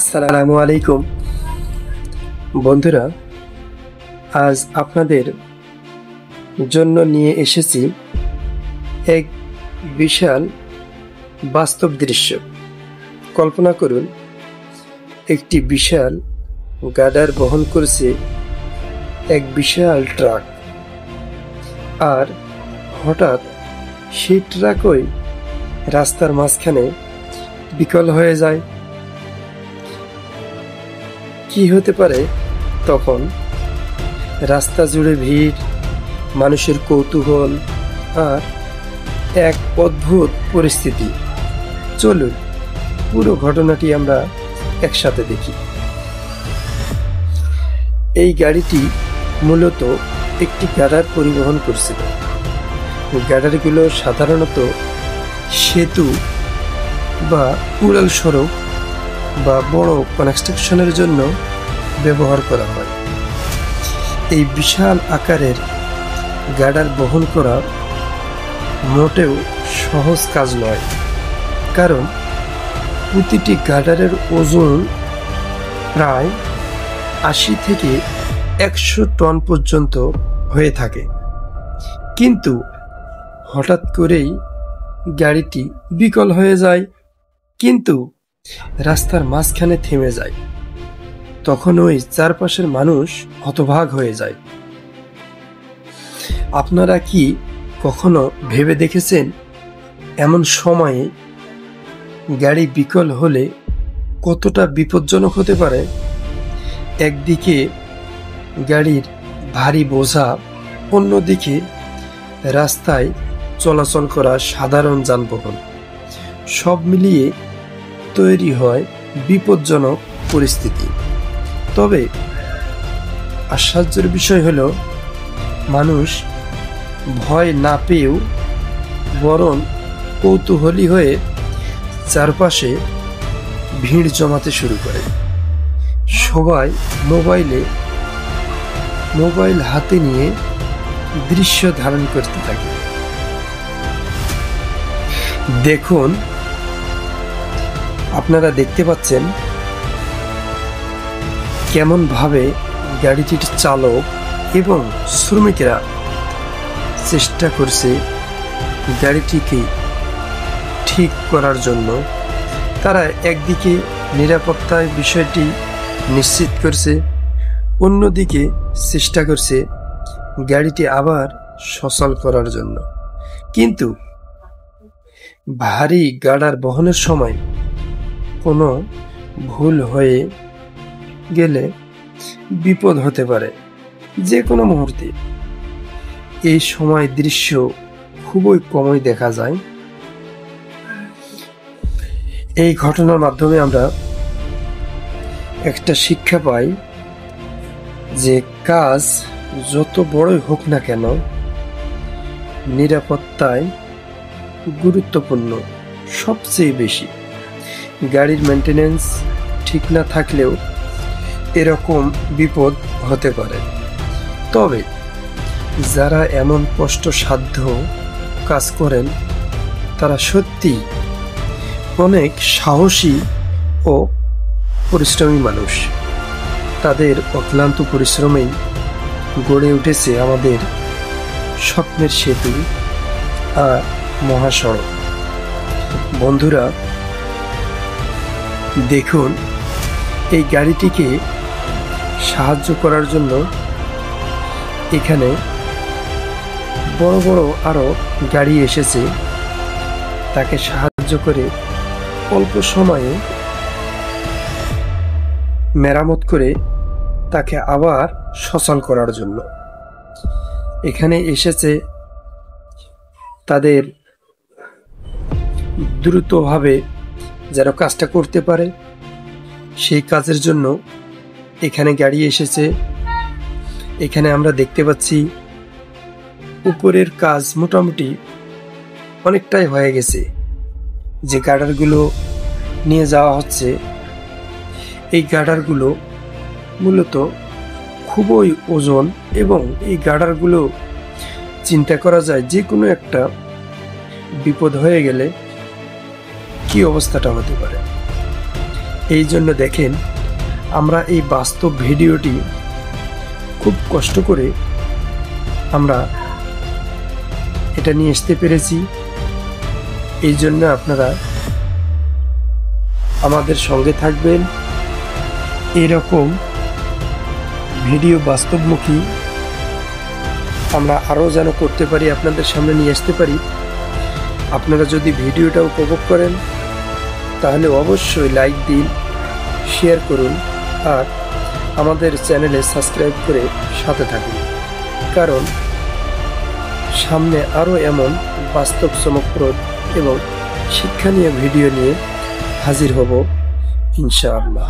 আসসালামু আলাইকুম বন্ধুরা, আজ আপনাদের জন্য নিয়ে এসেছি এক বিশাল বাস্তব দৃশ্য। কল্পনা করুন, একটি বিশাল গাডার বহন করছে এক বিশাল ট্রাক, আর হঠাৎ সেই ট্রাকই রাস্তার মাঝখানে বিকল হয়ে যায়। কি হতে পারে তখন? রাস্তা জুড়ে ভিড়, মানুষের কৌতূহল আর এক অদ্ভুত পরিস্থিতি। চলুন পুরো ঘটনাটি আমরা একসাথে দেখি। এই গাড়িটি মূলত একটি গাডার পরিবহন করছিল। গাডারগুলো সাধারণত সেতু বা উড়াল সড়ক বা বড় কনস্ট্রাকশনের জন্য ব্যবহার করা হয়। এই বিশাল আকারের গাডার বহন করা মোটেও সহজ কাজ নয়, কারণ প্রতিটি গাডারের ওজন প্রায় ৮০ থেকে ১০০ টন পর্যন্ত হয়ে থাকে। কিন্তু হঠাৎ করেই গাড়িটি বিকল হয়ে যায়, কিন্তু রাস্তার মাঝখানে থেমে যায়। তখন ওই চারপাশের মানুষ হতবাক হয়ে যায়। আপনারা কি কখনো ভেবে দেখেছেন, এমন সময়ে গাড়ি বিকল হলে কতটা বিপজ্জনক হতে পারে? একদিকে গাড়ির ভারী বোঝা, অন্যদিকে রাস্তায় চলাচল করা সাধারণ যানবাহন, সব মিলিয়ে তৈরি হয় বিপজ্জনক পরিস্থিতি। তবে আশ্চর্যের বিষয় হলো, মানুষ ভয় না পেয়েও বরং কৌতূহলী হয়ে চারপাশে ভিড় জমাতে শুরু করে। সবাই মোবাইল হাতে নিয়ে দৃশ্য ধারণ করতে থাকে। দেখুন, আপনারা দেখতে পাচ্ছেন কেমন ভাবে গাড়িটির চালক এবং শ্রমিকরা চেষ্টা করছে গাড়িটিকে ঠিক করার জন্য। তারা একদিকে নিরাপত্তার বিষয়টি নিশ্চিত করছে, অন্যদিকে চেষ্টা করছে গাড়িটি আবার সচল করার জন্য। কিন্তু ভারী গাডার বহনের সময় কোনো ভুল হয়ে গেলে বিপদ হতে পারে যে কোনো মুহূর্তে। এই সময় দৃশ্য খুবই কমই দেখা যায়। এই ঘটনার মাধ্যমে আমরা একটা শিক্ষা পাই যে কাজ যত বড়ই হোক না কেন, নিরাপত্তায় গুরুত্বপূর্ণ সবচেয়ে বেশি। গাড়ির মেনটেনেন্স ঠিক না থাকলেও এরকম বিপদ হতে পারে। তবে যারা এমন কষ্টসাধ্য কাজ করেন, তারা সত্যি অনেক সাহসী ও পরিশ্রমী মানুষ। তাদের অক্লান্ত পরিশ্রমেই গড়ে উঠেছে আমাদের স্বপ্নের সেতু আর মহাসড়ক। বন্ধুরা, দেখুন, এই গাড়িটিকে সাহায্য করার জন্য এখানে বড় বড় আরো গাড়ি এসেছে তাকে সাহায্য করে অল্প সময়ে মেরামত করে তাকে আবার সচল করার জন্য। এখানে এসেছে তাদের দ্রুতভাবে যেন কাজটা করতে পারে, সেই কাজের জন্য এখানে গাড়ি এসেছে। এখানে আমরা দেখতে পাচ্ছি উপরের কাজ মোটামুটি অনেকটাই হয়ে গেছে। যে গাডারগুলো নিয়ে যাওয়া হচ্ছে, এই গাডারগুলো মূলত খুবই ওজন, এবং এই গাডারগুলো চিন্তা করা যায় যে কোনো একটা বিপদ হয়ে গেলে কি অবস্থাটা হতে পারে। এই জন্য দেখেন আমরা এই বাস্তব ভিডিওটি খুব কষ্ট করে আমরা এটা নিয়ে আসতে পেরেছি। এই জন্য আপনারা আমাদের সঙ্গে থাকবেন। এরকম ভিডিও বাস্তবমুখী আমরা আরও যেন করতে পারি, আপনাদের সামনে নিয়ে আসতে পারি। আপনারা যদি ভিডিওটা উপভোগ করেন তাহলে অবশ্যই লাইক দিন, শেয়ার করুন আর আমাদের চ্যানেলে সাবস্ক্রাইব করে সাথে থাকুন, কারণ সামনে আরও এমন বাস্তব চমকপ্রদ এবং শিক্ষণীয় ভিডিও নিয়ে হাজির হব ইনশাআল্লাহ।